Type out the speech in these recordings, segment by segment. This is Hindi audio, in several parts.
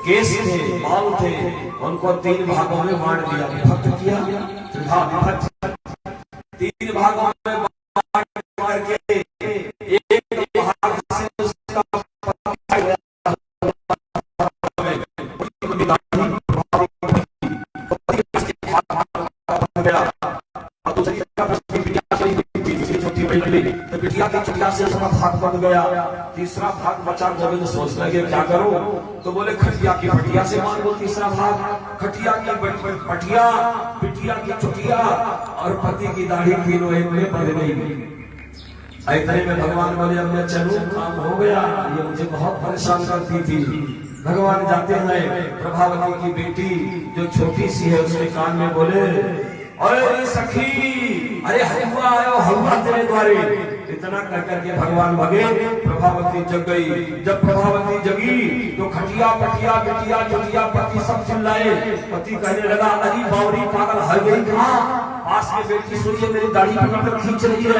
केस थे, बाल थे, उनको 3 भागों में बांट दिया, विभक्त किया, विभक्त 3 भागों में बांट के एक भाग से उसका बिटिया की चुटिया से उसका भाग बन गया। तीसरा भाग बचा। गोविंद सोच लगे क्या करो, तो बोले खटिया की पटिया से मांगो तीसरा भाग। खटिया की पटिया, बिटिया की चुटिया और पति की दाढ़ी तीनों एक में बंध गई। इतने में भगवान बोले अब मैं चलूं, काम हो गया, ये मुझे बहुत परेशान करती थी। भगवान जाते हैं, प्रभावती की बेटी जो छोटी सी है उसके कान में बोले, अरे सखी, अरे हलवा आयो, हलवा तेरे द्वारे। इतना कह करके भगवान भगे। प्रभावती जग गई। जब प्रभावती जगी तो खटिया पटिया बिटिया चुटिया पति सब चिल्लाए। पति कहने लगा, अरे बावरी पागल हर गई कहाँ? पास में बेटी सुनिए मेरी दाढ़ी पकड़कर खींच रही है।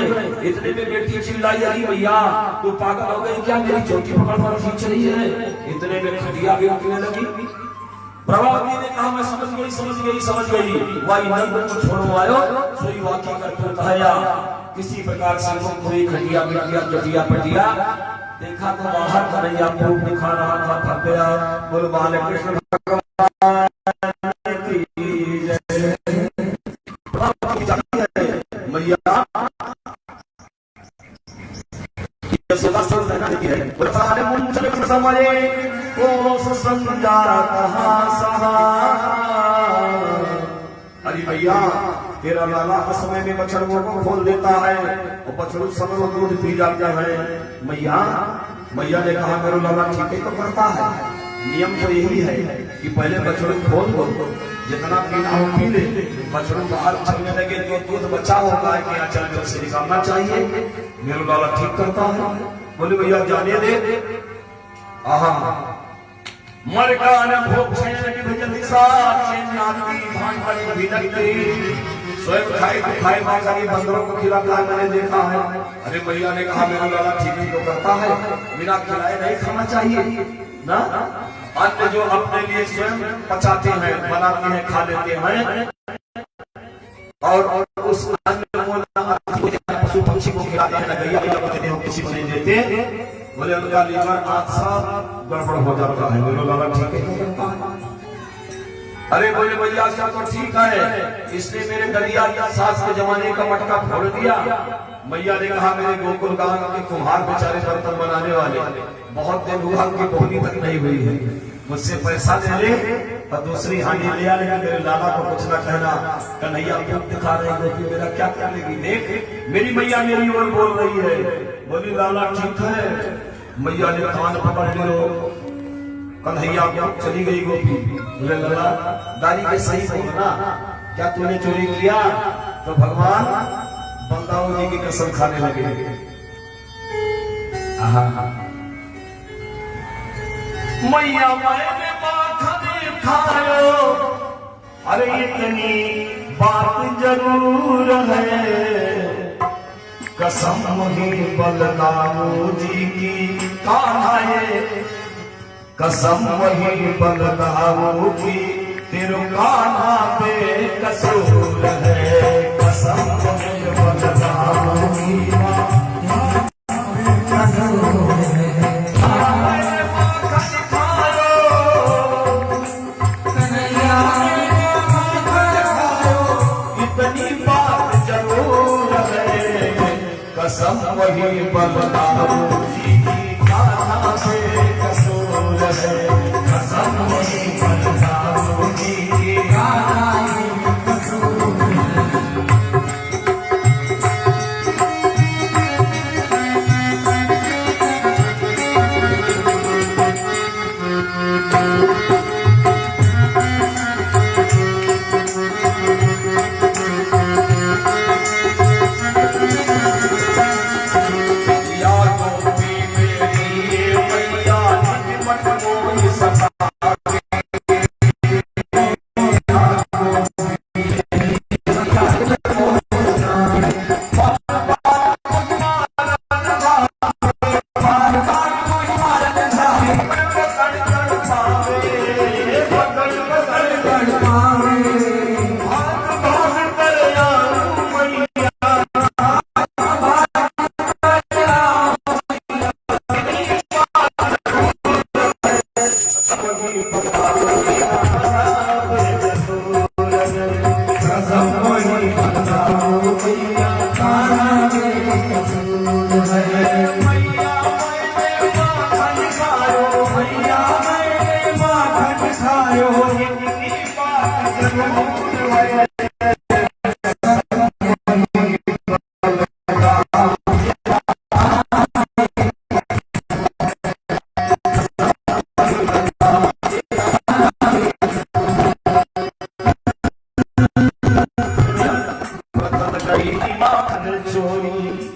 इतने में बेटी चिल्लाई, अरे भैया तू पागल हो गई क्या, मेरी चोटी पकड़कर खींच रही है। इतने में खटिया भी उठने लगी। प्रभावती ने कहा, मैं समझ गई वाई नहीं को छोड़ो आयो, सोई वाकी करके कहाया। किसी प्रकार से वो पूरी खटिया बिटिया चटिया पटिया देखा तो बाहर कन्हैया खूब दिखा रहा था, थक गया। बोल बाल कृष्ण भगवान की जय। मैया समझे को समझा कहा सहा। अरे भैया तेरा लाला समय में बछड़ों को खोल देता है और बछड़ू समय दूध पी जाता है। मैया ने कहा मेरा लाला ठीक है तो करता है। नियम तो यही है कि पहले बछड़ू खोल दो, जितना पीना हो पी ले। बछड़ू बाहर चलने लगे तो दूध बचा होगा कि अचल में से निकालना चाहिए। मेरा लाला ठीक करता है। बोले भैया जाने दे। आहा मर का न भोग छेन की भजन दिशा चैन नाती भान वाली विनती। स्वयं खाए मांगरी बंदरों को खिलाता है, मैंने देखा है। अरे भैया ने कहा मेरा लाला ठीक ही तो करता है, बिना खिलाए नहीं खाना चाहिए ना। अन्न जो अपने लिए स्वयं पचाते हैं, बनाते हैं, खा लेते हैं और उस अन्न को पशु पक्षी को खिलाते हैं, गैया को देते हैं, किसी को नहीं देते। बोले उनका लीवर आधा गड़बड़ हो जाता है। मेरा लाला ठीक है। अरे बोले भैया क्या तो ठीक है, इसने मेरे दलिया सास के जमाने का मटका फोड़ दिया। मैया ने कहा मेरे गोकुल गांव के कुम्हार बेचारे बर्तन बनाने वाले बहुत दिन हुआ, उनकी बोली तक नहीं हुई है। मुझसे पैसा ले ले और दूसरी हांडी ले आ, लेकिन मेरे लाला को कुछ न कहना। कन्हैया खूब दिखा रहे हो कि मेरा क्या कर लेगी। देख मेरी मैया मेरी ओर बोल रही है। बोली लाला ठीक है। मैया ने कान पकड़ लो। कन्हैया चली गई गोपी। बोले लाला दादी के सही बोलना, क्या तूने चोरी किया? तो भगवान बंदाओं जी की कसम खाने लगे। मैया मैंने माखन खायो, अरे इतनी बात जरूर है। कसम ही बलदाऊ जी की कान्हा, कसम वही बलदाऊ की तेरे कान्हा पे कसूर है। कसम वही बलदाऊ की कसम वही बलदाऊ जी की कान्हा से कसूर है। कसम वही बलदाऊ जी की कान्हा से कसूर है।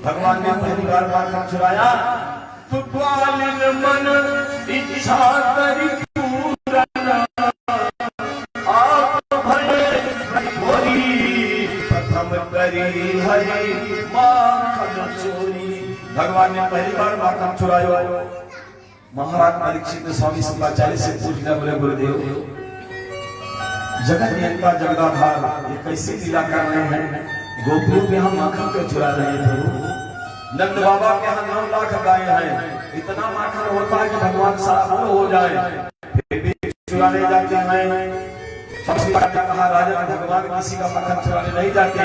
भगवान ने पहली बार माखन चुराया तो ग्वालिन मन इच्छा करी पूरन आप भले भोरी प्रथम करी हरि माखन चोरी। भगवान ने पहली बार माखन चुराया। महाराज परीक्षित ने स्वामी शंकराचार्य से पूछना, बोले गुरुदेव जगत नियंता जगदाधार ये कैसे लीला कर रहे हैं, गोपियों के हम माखन क्यों चुरा रहे हैं प्रभु? नंद बाबा के यहाँ 9 लाख गाय हैं, इतना माखन होता है कि भगवान सारा हो जाए, फिर भी चुरा ले जाते हैं। कहा राजा भगवान किसी का माखन चुराने नहीं जाते,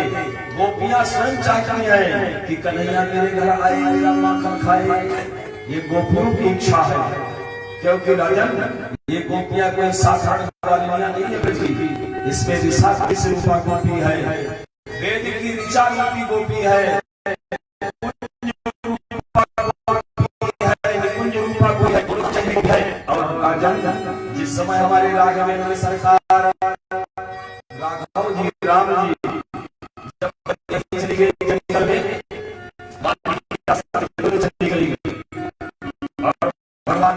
गोपियां स्वयं चाहती है कि कन्हैया मेरे घर आए मेरा माखन खाए, ये गोपियों की इच्छा है। क्योंकि राजन ये गोपियां कोई साधारण नहीं है बल्कि इसमें विशाखा स्वरूपा गोपी है, वेद की ऋचा रूपी गोपी है, और राजन जिस समय हमारे राघवेंद्र सरकार राघव जी राम जी जब चली गई जंगल में चली गई और भगवान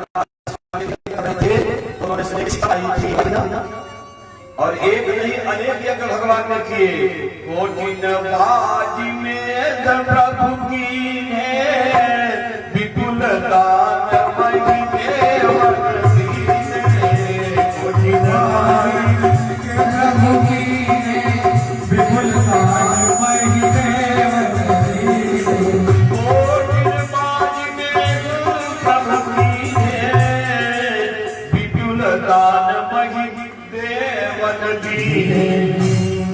और एक नहीं अनेक यज्ञ भगवान ने किए। कोटिन बाजी में प्रभु की है विपुल दान मई देवन सीने, कोटिन प्रभु की है विपुल दान मई देवन सीने, कोटिन बाजी में प्रभु की है विपुल दान मई देवन दीने।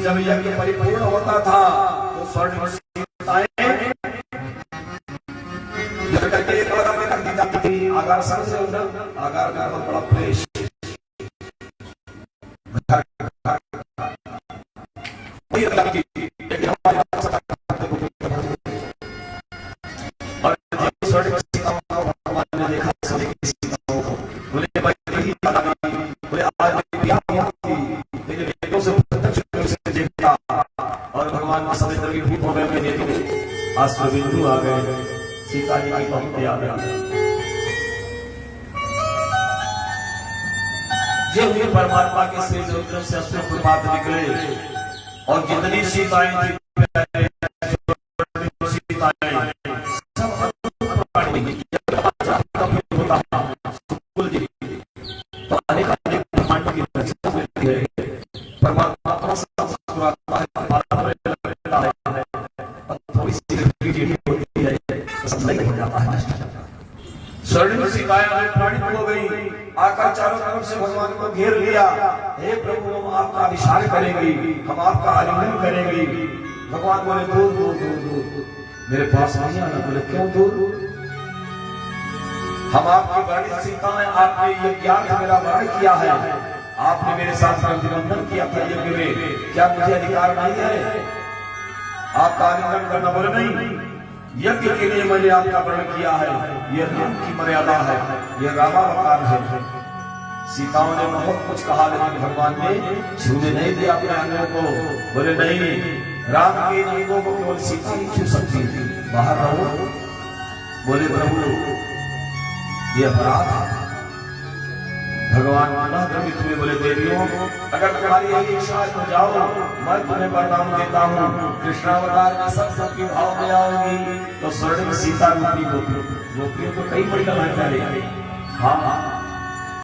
जब यज्ञ परिपूर्ण होता था तो स्वर्ण सीताएं करके एक बार में कर दी जाती थी। आगार सर से उधर आगार का बहुत बड़ा प्लेस और स्वर्ण सीताओं को भगवान ने देखा, सीताओं को बोले भाई बोले आज और भगवान को समुद्र की भूख हो गए, अश्वबिंदु आ गए, सीता जी की पंक्ति आ गई। ये परमात्मा के श्री रुद्र से अश्वप्रपात निकले और जितनी सीताएं थी स्वर्ण सीताएं अनुप्राणित हो गई, आकर चारों तरफ से भगवान को घेर लिया। हे प्रभु हम आपका विशाल करेंगे, हम आपका आलिंगन करेंगे। भगवान बोले दूर दूर दूर दूर मेरे पास नहीं आना। बोले क्यों दूर? हम आपकी वर्णित सीताएं, आपने ये ज्ञान मेरा वर्ण किया है, आपने मेरे साथ प्रतिबंधन किया था यज्ञ में, क्या मुझे अधिकार नहीं है आपका आलिंगन करना? बोले नहीं, यज्ञ के लिए मैंने आपका वर्ण किया है, यह राम की मर्यादा है, यह रामावतार है। सीताओं ने बहुत कुछ कहा लेकिन भगवान ने छूने नहीं दिया अपने अंगों को। बोले नहीं, राम के अंगों को केवल सीता ही छू सकती थी, बाहर रहो। बोले प्रभु ये अपराध है। भगवान द्रवित हुए, बोले देवियों अगर तुम्हारी यही इच्छा है तो जाओ, मैं तुम्हें वरदान देता हूँ, कृष्णावतार में सब सबके भाव में आओगी तो स्वर्ण सीता रूपी गोपियों को कई परिणाम करेंगे। हाँ